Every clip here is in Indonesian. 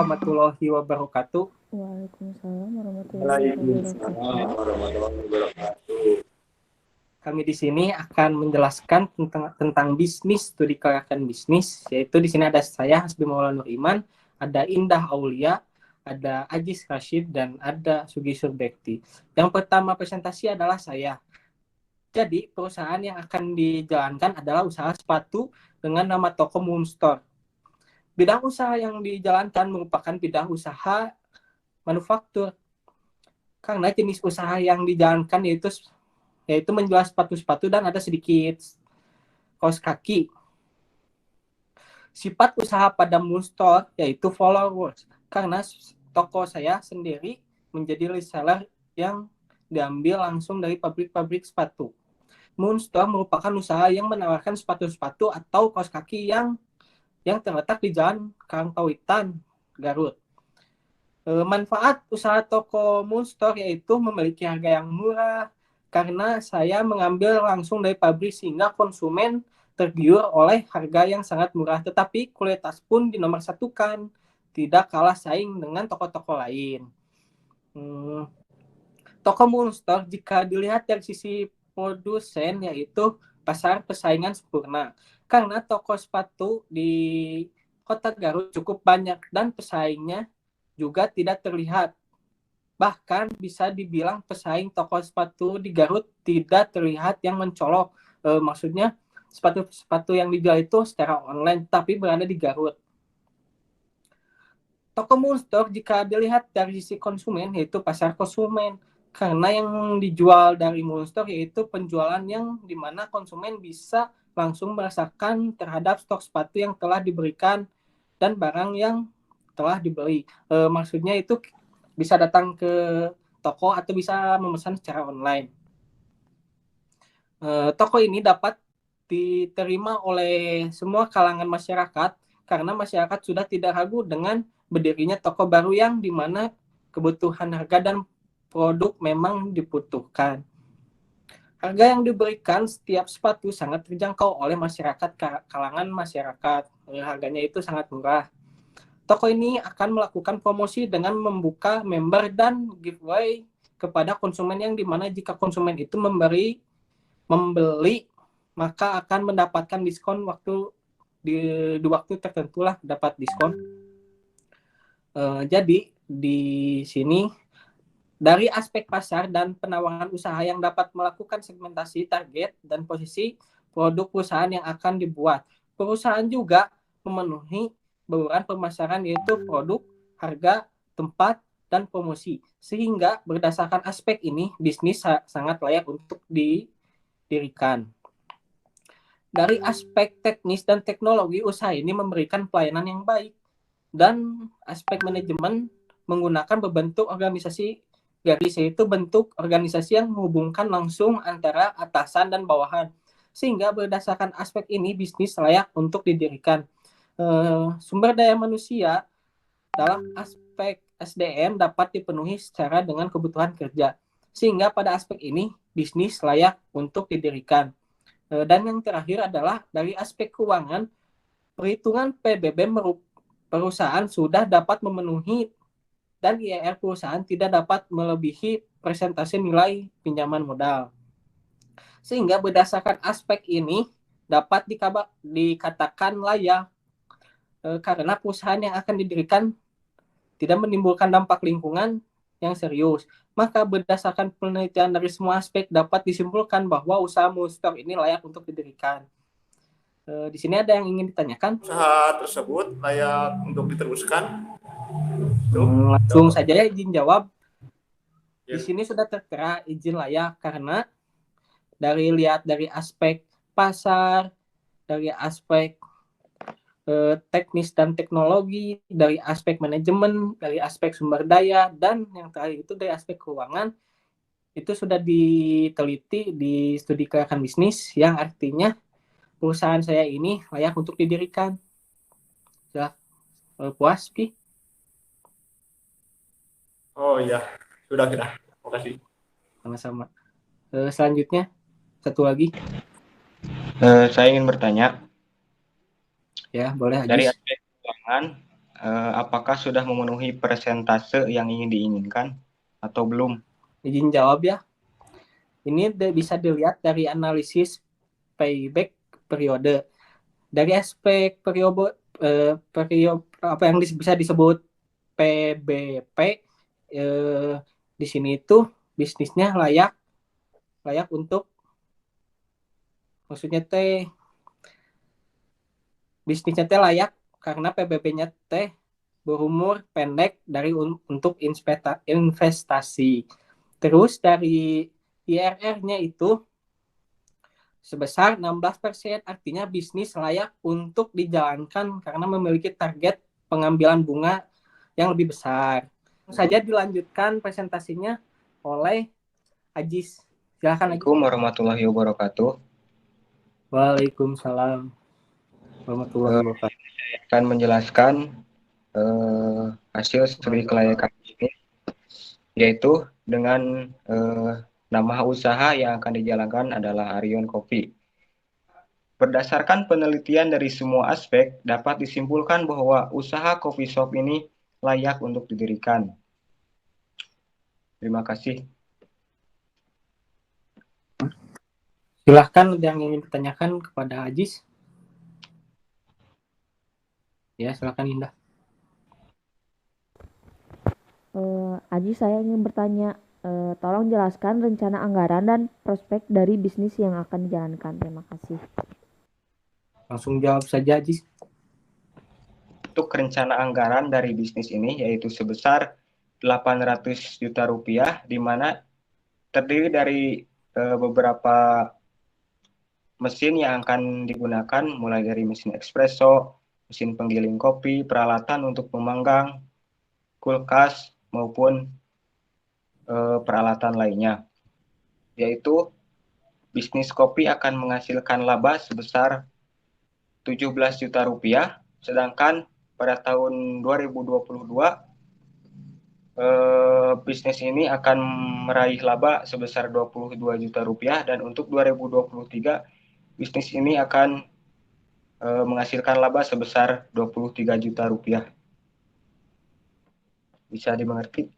warahmatullahi wabarakatuh. Waalaikumsalam warahmatullahi wabarakatuh. Kami di sini akan menjelaskan tentang bisnis, studi kelayakan bisnis, yaitu di sini ada saya Hasbi Maulana Nur Iman, ada Indah Aulia, ada Ajis Rashid, dan ada Sugi Surbekti. Yang pertama presentasi adalah saya. Jadi perusahaan yang akan dijalankan adalah usaha sepatu dengan nama toko Moonstore. Bidang usaha yang dijalankan merupakan bidang usaha manufaktur. Karena jenis usaha yang dijalankan yaitu menjual sepatu-sepatu dan ada sedikit kaos kaki. Sifat usaha pada Moonstore yaitu followers. Karena toko saya sendiri menjadi reseller yang diambil langsung dari pabrik-pabrik sepatu. Moonstore merupakan usaha yang menawarkan sepatu-sepatu atau kaos kaki yang terletak di Jalan Karangpawitan, Garut. Manfaat usaha toko Moonstore yaitu memiliki harga yang murah karena saya mengambil langsung dari pabrik sehingga konsumen tergiur oleh harga yang sangat murah, tetapi kualitas pun dinomorsatukan, tidak kalah saing dengan toko-toko lain. Toko Moonstore jika dilihat dari sisi produsen yaitu pasar persaingan sempurna, karena toko sepatu di Kota Garut cukup banyak dan pesaingnya juga tidak terlihat. Bahkan bisa dibilang pesaing toko sepatu di Garut tidak terlihat yang mencolok. Maksudnya sepatu-sepatu yang dijual itu secara online tapi berada di Garut. Toko Moonstore jika dilihat dari sisi konsumen yaitu pasar konsumen, karena yang dijual dari Moonstore yaitu penjualan yang dimana konsumen bisa langsung merasakan terhadap stok sepatu yang telah diberikan dan barang yang telah dibeli. Maksudnya itu bisa datang ke toko atau bisa memesan secara online. Toko ini dapat diterima oleh semua kalangan masyarakat karena masyarakat sudah tidak ragu dengan berdirinya toko baru yang dimana kebutuhan harga dan produk memang dibutuhkan. Harga yang diberikan setiap sepatu sangat terjangkau oleh masyarakat, kalangan masyarakat. Harganya itu sangat murah. Toko ini akan melakukan promosi dengan membuka member dan giveaway kepada konsumen yang dimana jika konsumen itu membeli maka akan mendapatkan diskon di waktu tertentu lah dapat diskon. Jadi di sini dari aspek pasar dan penawaran usaha yang dapat melakukan segmentasi target dan posisi produk perusahaan yang akan dibuat. Perusahaan juga memenuhi bauran pemasaran yaitu produk, harga, tempat, dan promosi. Sehingga berdasarkan aspek ini, bisnis sangat layak untuk didirikan. Dari aspek teknis dan teknologi, usaha ini memberikan pelayanan yang baik. Dan aspek manajemen menggunakan berbentuk organisasi garis, yaitu bentuk organisasi yang menghubungkan langsung antara atasan dan bawahan. Sehingga berdasarkan aspek ini, bisnis layak untuk didirikan. Sumber daya manusia dalam aspek SDM dapat dipenuhi secara dengan kebutuhan kerja. Sehingga pada aspek ini, bisnis layak untuk didirikan. Dan yang terakhir adalah dari aspek keuangan, perhitungan PBB perusahaan sudah dapat memenuhi dan IRR perusahaan tidak dapat melebihi persentase nilai pinjaman modal. Sehingga berdasarkan aspek ini dapat dikatakan layak karena perusahaan yang akan didirikan tidak menimbulkan dampak lingkungan yang serius. Maka berdasarkan penelitian dari semua aspek dapat disimpulkan bahwa usaha Moonstore ini layak untuk didirikan. Di sini ada yang ingin ditanyakan? Usaha tersebut layak untuk diteruskan? Langsung saja ya izin jawab. Di sini sudah tertera izin layak karena dari aspek pasar, dari aspek teknis dan teknologi, dari aspek manajemen, dari aspek sumber daya, dan yang terakhir itu dari aspek keuangan, itu sudah diteliti di studi kelayakan bisnis, yang artinya perusahaan saya ini layak untuk didirikan. Sudah puas, Pi? Oh iya, sudah kita. Terima kasih. Sama-sama. Selanjutnya, satu lagi. Saya ingin bertanya. Ya, boleh, Ajis. Dari aspek keuangan, apakah sudah memenuhi persentase yang ingin diinginkan atau belum? Izin jawab ya. Ini bisa dilihat dari analisis payback periode. Dari aspek periode apa yang bisa disebut PBP, di sini itu bisnisnya layak untuk, maksudnya bisnisnya layak karena PBB-nya berumur pendek dari untuk investasi. Terus dari IRR-nya itu sebesar 16%, artinya bisnis layak untuk dijalankan karena memiliki target pengambilan bunga yang lebih besar. Saja dilanjutkan presentasinya oleh Ajis. Silakan Ajis. Assalamualaikum warahmatullahi wabarakatuh. Waalaikumsalam warahmatullahi wabarakatuh. Saya akan menjelaskan hasil studi kelayakan bisnis, yaitu dengan nama usaha yang akan dijalankan adalah Arion Coffee. Berdasarkan penelitian dari semua aspek, dapat disimpulkan bahwa usaha coffee shop ini layak untuk didirikan. Terima kasih. Silahkan yang ingin ditanyakan kepada Ajis. Ya, silakan Indah. Aji, saya ingin bertanya, tolong jelaskan rencana anggaran dan prospek dari bisnis yang akan dijalankan. Terima kasih. Langsung jawab saja Ajis. Untuk rencana anggaran dari bisnis ini yaitu sebesar 800 juta rupiah, di mana terdiri dari beberapa mesin yang akan digunakan, mulai dari mesin espresso, mesin penggiling kopi, peralatan untuk memanggang, kulkas, maupun peralatan lainnya. Yaitu bisnis kopi akan menghasilkan laba sebesar 17 juta rupiah, sedangkan pada tahun 2022 bisnis ini akan meraih laba sebesar 22 juta rupiah, dan untuk 2023 bisnis ini akan menghasilkan laba sebesar 23 juta rupiah. Bisa dimengerti?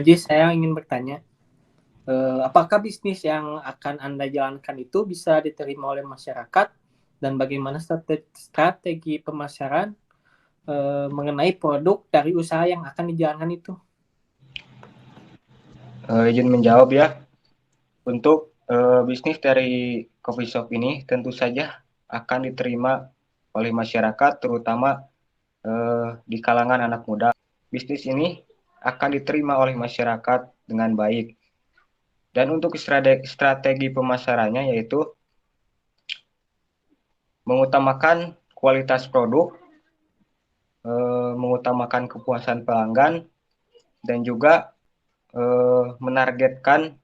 Jis, saya ingin bertanya, apakah bisnis yang akan Anda jalankan itu bisa diterima oleh masyarakat, dan bagaimana strategi pemasaran mengenai produk dari usaha yang akan dijalankan itu? Izin menjawab ya. Untuk bisnis dari coffee shop ini tentu saja akan diterima oleh masyarakat, terutama di kalangan anak muda. Bisnis ini akan diterima oleh masyarakat dengan baik. Dan untuk strategi pemasarannya yaitu mengutamakan kualitas produk, mengutamakan kepuasan pelanggan, dan juga menargetkan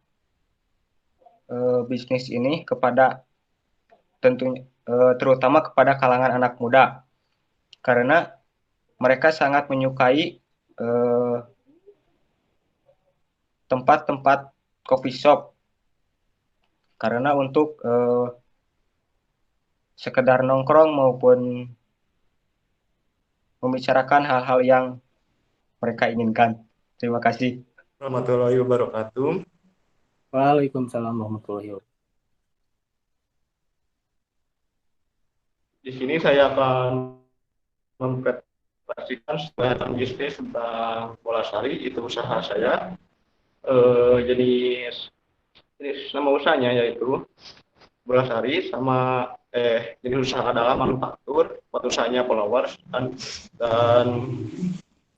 bisnis ini kepada tentunya terutama kepada kalangan anak muda, karena mereka sangat menyukai tempat-tempat coffee shop, karena untuk sekedar nongkrong maupun membicarakan hal-hal yang mereka inginkan. Terima kasih. Warahmatullahi wabarakatuh. Waalaikumsalam warahmatullahi wabarakatuh. Di sini saya akan mempresentasikan tentang bisnis tentang bola sari, itu usaha saya. Jenis nama usahanya yaitu bola sari, sama jenis usaha adalah manufaktur, usahanya followers, dan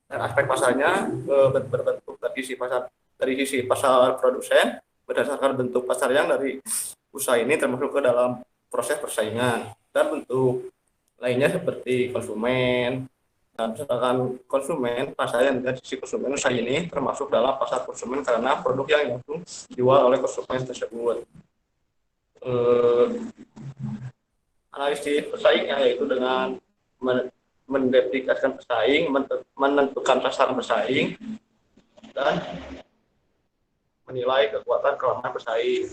aspek pasarnya berbentuk dari sisi pasar produsen berdasarkan bentuk pasar yang dari usaha ini termasuk ke dalam proses persaingan, dan bentuk lainnya seperti konsumen. Dan misalkan konsumen, pasar yang dari sisi konsumen usaha ini termasuk dalam pasar konsumen karena produk yang langsung dijual oleh konsumen tersebut. Analisis pesaingnya yaitu dengan mendedikasikan pesaing, menentukan sasaran pesaing, dan menilai kekuatan kelemahan pesaing.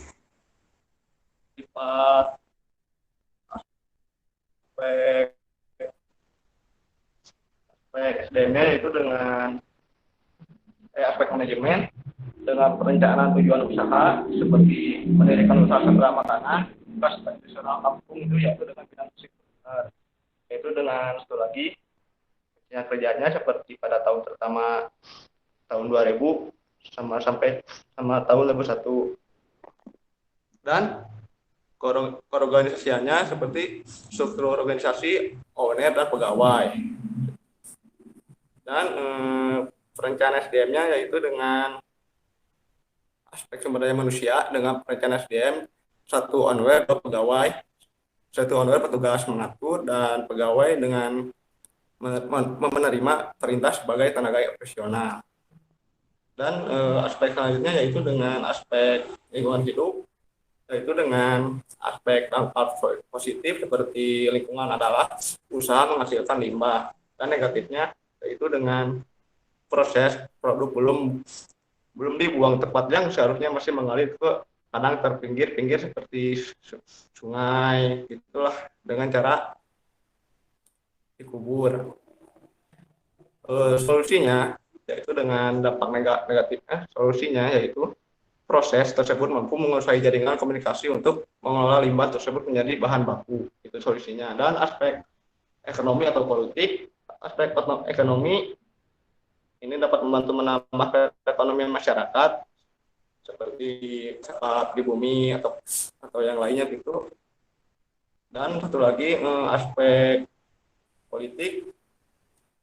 Sifat aspek SDM-nya yaitu dengan aspek manajemen dengan perencanaan tujuan usaha seperti mendirikan usaha sentra makanan, bekas tradisional kampung itu yaitu dengan bidang fisik benar. Yaitu dengan satu lagi kerjanya seperti pada tahun pertama tahun 2000 sampai tahun 2001 dan keorganisasiannya seperti struktur organisasi owner dan pegawai dan perencanaan SDM-nya yaitu dengan aspek sumber daya manusia dengan perencanaan SDM satu owner dua pegawai, satu owner petugas mengatur dan pegawai dengan menerima perintah sebagai tenaga operasional. Dan aspek selanjutnya yaitu dengan aspek lingkungan hidup, yaitu dengan aspek dampak positif seperti lingkungan adalah usaha menghasilkan limbah, dan negatifnya yaitu dengan proses produk belum dibuang tempat yang seharusnya masih mengalir ke kadang terpinggir-pinggir seperti sungai gitulah dengan cara dikubur. Solusinya yaitu dengan dampak negatifnya, solusinya yaitu proses tersebut mampu menguasai jaringan komunikasi untuk mengelola limbah tersebut menjadi bahan baku. Itu solusinya. Dan aspek ekonomi atau politik, aspek ekonomi ini dapat membantu menambah perekonomian masyarakat seperti di bumi atau yang lainnya gitu. Dan satu lagi aspek politik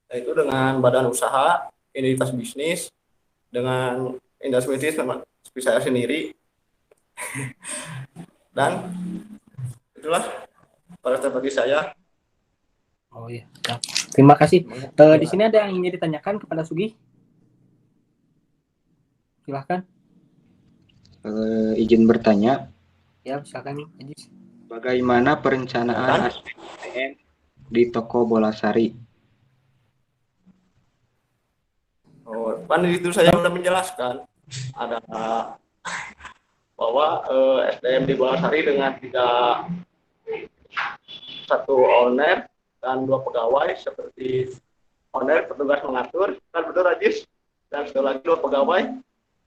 yaitu dengan badan usaha, identitas bisnis, dengan industri bisnis seperti saya sendiri. Dan itulah bagi saya. Oh iya, terima kasih. Di sini ada yang ingin ditanyakan kepada Sugi? Silahkan. Izin bertanya. Ya, silakan nih, Ajis. Bagaimana perencanaan aspek SDM di toko Bolasari? Kan itu saya sudah menjelaskan ada bahwa SDM di Bolasari dengan satu owner dan dua pegawai seperti owner petugas mengatur kan betul Ajis, dan satu lagi dua pegawai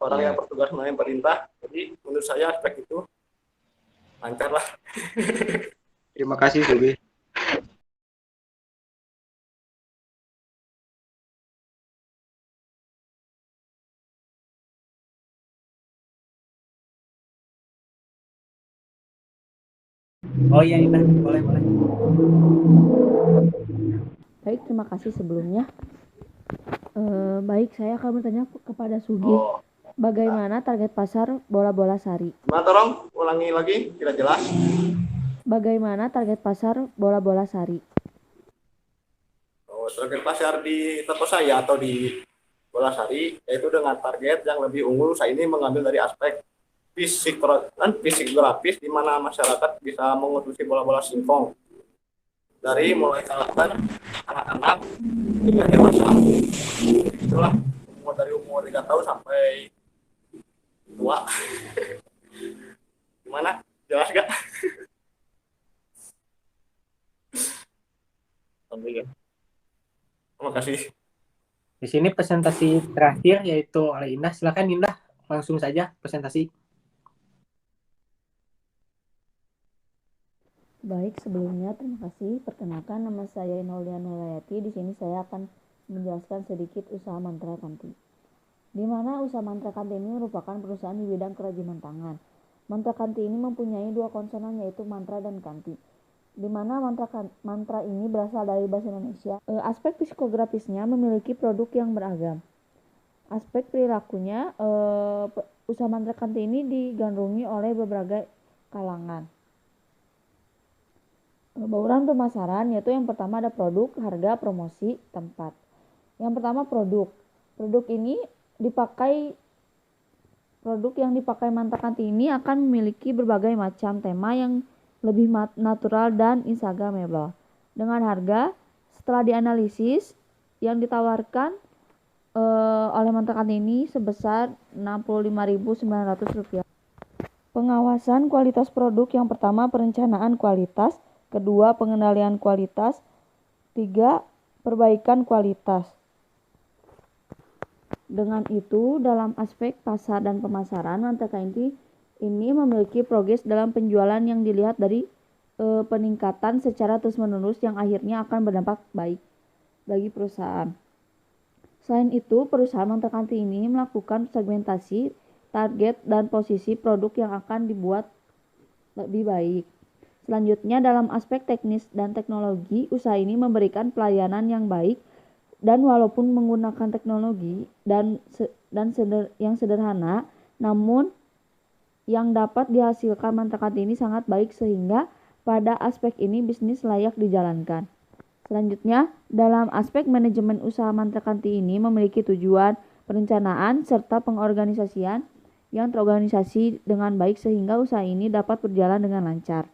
orang yang bertugas melayani perintah. Jadi menurut saya aspek itu lancar lah. Terima kasih Sugi. Oh iya, Indah, boleh. Baik, terima kasih sebelumnya. Baik, saya akan bertanya kepada Sugi. Bagaimana target pasar Bola Sari? Tolong ulangi lagi, tidak jelas. Bagaimana target pasar Bola Sari? Target pasar di toko saya atau di Bolasari yaitu dengan target yang lebih unggul. Saya ini mengambil dari aspek fisik dan grafis di mana masyarakat bisa mengonsumsi bola-bola singkong dari mulai kalangan anak-anak hingga dewasa. Itulah dari umur 3 tahun sampai tua. Gimana? Jelas gak? Terima kasih. Di sini presentasi terakhir yaitu oleh Indah. Silakan Indah, langsung saja presentasi. Baik, sebelumnya terima kasih. Perkenalkan, nama saya Inoldia Nulayati. Di sini saya akan menjelaskan sedikit usaha Mantra Kanti. Di mana usaha Mantra Kanti ini merupakan perusahaan di bidang kerajinan tangan. Mantra Kanti ini mempunyai dua konsonan yaitu mantra dan kanti. Di mana mantra ini berasal dari bahasa Indonesia. Aspek psikografisnya memiliki produk yang beragam. Aspek perilakunya, usaha Mantra Kanti ini digandrungi oleh berbagai kalangan. Bauran pemasaran yaitu yang pertama ada produk, harga, promosi, tempat. Yang pertama produk. Produk yang dipakai Mantra Kanti ini akan memiliki berbagai macam tema yang lebih natural dan instagramable. Dengan harga setelah dianalisis yang ditawarkan oleh Mantra Kanti ini sebesar Rp65.900. Pengawasan kualitas produk yang pertama perencanaan kualitas, kedua pengendalian kualitas, tiga perbaikan kualitas. Dengan itu, dalam aspek pasar dan pemasaran, Mantra Kanti ini memiliki progres dalam penjualan yang dilihat dari peningkatan secara terus-menerus yang akhirnya akan berdampak baik bagi perusahaan. Selain itu, perusahaan Mantra Kanti ini melakukan segmentasi, target, dan posisi produk yang akan dibuat lebih baik. Selanjutnya, dalam aspek teknis dan teknologi, usaha ini memberikan pelayanan yang baik dan walaupun menggunakan teknologi yang sederhana, namun yang dapat dihasilkan Mantra Kanti ini sangat baik sehingga pada aspek ini bisnis layak dijalankan. Selanjutnya, dalam aspek manajemen usaha Mantra Kanti ini memiliki tujuan, perencanaan, serta pengorganisasian yang terorganisasi dengan baik sehingga usaha ini dapat berjalan dengan lancar.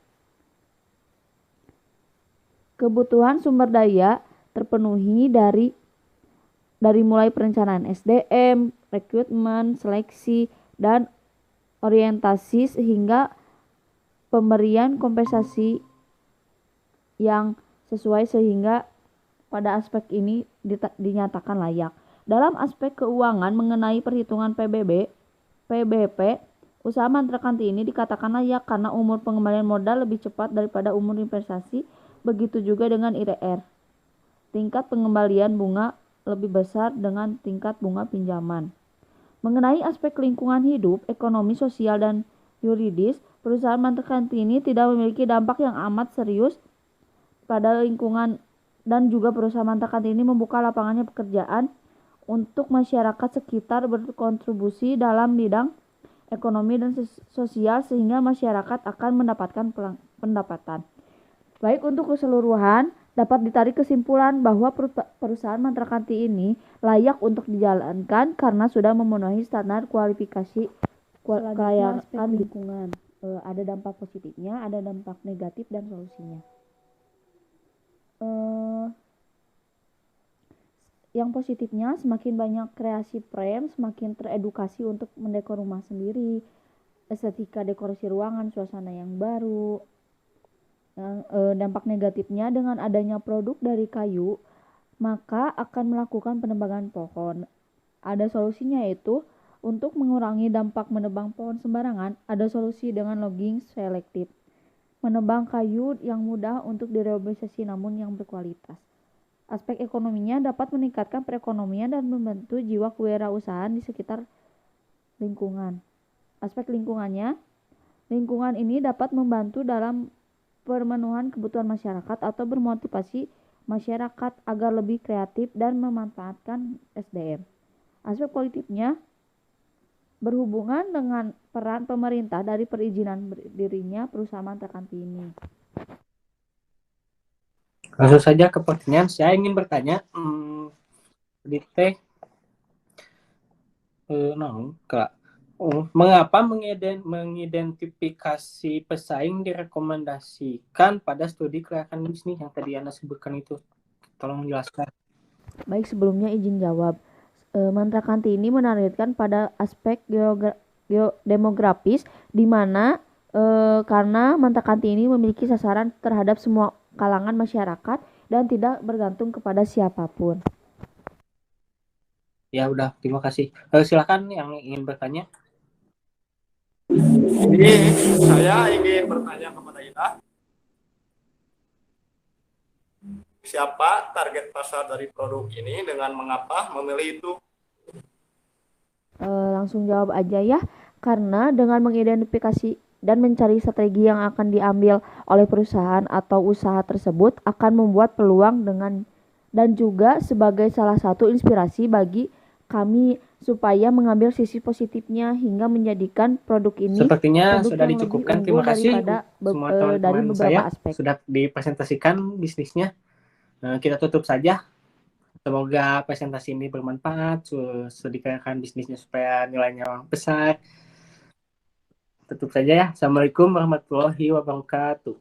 Kebutuhan sumber daya terpenuhi dari mulai perencanaan SDM, rekrutmen, seleksi, dan orientasi sehingga pemberian kompensasi yang sesuai sehingga pada aspek ini dinyatakan layak. Dalam aspek keuangan mengenai perhitungan PBP, usaha Mantra Kanti ini dikatakan layak karena umur pengembalian modal lebih cepat daripada umur investasi, begitu juga dengan IRR. Tingkat pengembalian bunga lebih besar dengan tingkat bunga pinjaman. Mengenai aspek lingkungan hidup, ekonomi, sosial, dan yuridis, perusahaan Mantra Kanti ini tidak memiliki dampak yang amat serius pada lingkungan dan juga perusahaan Mantra Kanti ini membuka lapangannya pekerjaan untuk masyarakat sekitar berkontribusi dalam bidang ekonomi dan sosial sehingga masyarakat akan mendapatkan pendapatan. Baik, untuk keseluruhan dapat ditarik kesimpulan bahwa perusahaan Mantra Kanti ini layak untuk dijalankan karena sudah memenuhi standar kualifikasi kelayakan lingkungan. Ada dampak positifnya, ada dampak negatif dan solusinya. Yang positifnya semakin banyak kreasi frame, semakin teredukasi untuk mendekor rumah sendiri, estetika dekorasi ruangan, suasana yang baru. Dampak negatifnya dengan adanya produk dari kayu, maka akan melakukan penebangan pohon. Ada solusinya yaitu untuk mengurangi dampak menebang pohon sembarangan, ada solusi dengan logging selektif. Menebang kayu yang mudah untuk direhabilitasi namun yang berkualitas. Aspek ekonominya dapat meningkatkan perekonomian dan membantu jiwa kewirausahaan di sekitar lingkungan. Aspek lingkungannya, lingkungan ini dapat membantu dalam pemenuhan kebutuhan masyarakat atau bermotivasi masyarakat agar lebih kreatif dan memanfaatkan SDM. Aspek politiknya berhubungan dengan peran pemerintah dari perizinan berdirinya perusahaan Mantra Kanti ini. Langsung saja ke pertanyaan. Saya ingin bertanya, mengapa mengidentifikasi pesaing direkomendasikan pada studi kelayakan bisnis yang tadi Anda sebutkan itu? Tolong menjelaskan. Baik, sebelumnya izin jawab. Mantra Kanti ini menargetkan pada aspek demografis di mana karena Mantra Kanti ini memiliki sasaran terhadap semua kalangan masyarakat dan tidak bergantung kepada siapapun. Ya udah, terima kasih. Silakan yang ingin bertanya. Jadi saya ingin bertanya kepada Ida, siapa target pasar dari produk ini dengan mengapa memilih itu? Langsung jawab aja ya, karena dengan mengidentifikasi dan mencari strategi yang akan diambil oleh perusahaan atau usaha tersebut akan membuat peluang dan juga sebagai salah satu inspirasi bagi kami supaya mengambil sisi positifnya hingga menjadikan produk ini sepertinya produk sudah yang dicukupkan. lebih Terima kasih semua teman-teman dari beberapa saya aspek. sudah dipresentasikan bisnisnya. Kita tutup saja. Semoga presentasi ini bermanfaat, sedikatkan bisnisnya supaya nilainya besar. Tutup saja ya. Assalamualaikum warahmatullahi wabarakatuh.